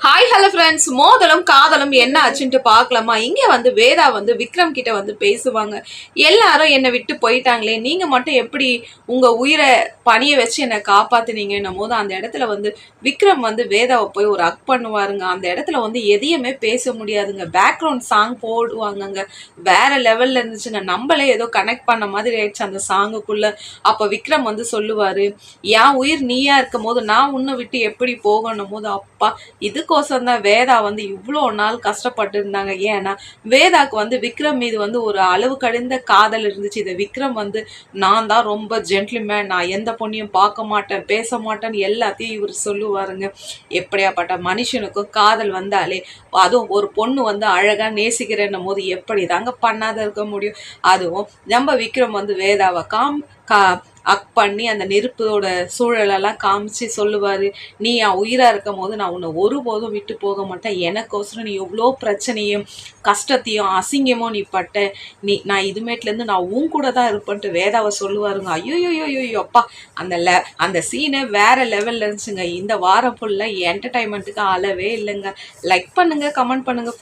Hi hello friends, மோதலும் காதலும் என்ன ஆச்சுன்ட்டு பார்க்கலாமா? இங்கே வந்து வேதா வந்து விக்ரம் கிட்ட வந்து பேசுவாங்க. எல்லாரும் என்னை விட்டு போயிட்டாங்களே, நீங்கள் மட்டும் எப்படி உங்கள் உயிரை பணிய வச்சு என்னை காப்பாற்றினீங்கன்னும் போது அந்த இடத்துல வந்து விக்ரம் வந்து வேதாவை போய் ஒரு ஹக் பண்ணுவாருங்க. அந்த இடத்துல வந்து எதையுமே பேச முடியாதுங்க. பேக்ரவுண்ட் சாங் போடுவாங்கங்க, வேற லெவலில் இருந்துச்சுங்க. நம்மளே ஏதோ கனெக்ட் பண்ண மாதிரி ஆயிடுச்சு அந்த சாங்குக்குள்ளே. அப்போ விக்ரம் வந்து சொல்லுவார், என் உயிர் நீயா இருக்கும் போது நான் உன்னை விட்டு எப்படி போகணும் போது, அப்பா இதுக்கோசம் தான் வேதா வந்து இவ்வளோ நாள் கஷ்டப்பட்டு இருந்தாங்க. ஏன்னா வேதாக்கு வந்து விக்ரம் மீது வந்து ஒரு அளவு கடந்த காதல் இருந்துச்சு. இதை விக்ரம் வந்து நான் தான் ரொம்ப ஜென்டில்மேன், நான் எந்த பொண்ணையும் பார்க்க மாட்டேன், பேச மாட்டேன்னு எல்லாத்தையும் இவர் சொல்லுவாருங்க. எப்படியாப்பட்ட மனுஷனுக்கும் காதல் வந்தாலே, அதுவும் ஒரு பொண்ணு வந்து அழகா நேசிக்கிறேன்னும் போது எப்படி தாங்க பண்ணாத இருக்க முடியும்? அதுவும் நம்ம விக்ரம் வந்து வேதாவை அக் பண்ணி அந்த நெருப்போட சூழலெல்லாம் காமிச்சு சொல்லுவார், நீ என் உயிராக இருக்கும் போது நான் உன்னை ஒருபோதும் விட்டு போக மாட்டேன். எனக்கோசரம் நீ எவ்வளோ பிரச்சனையும் கஷ்டத்தையும் அசிங்கமும் நீ பட்ட, நான் இதுமேட்லேருந்து நான் உன் கூட தான் இருப்பேன்ட்டு வேதாவை சொல்லுவாருங்க. ஐயோ அப்பா, அந்த சீனு வேற லெவலில் இருந்துச்சுங்க. இந்த வாரம் ஃபுல்லாக என்டர்டைன்மெண்ட்டுக்கு அளவே இல்லைங்க. லைக் பண்ணுங்கள், கமெண்ட் பண்ணுங்கள்.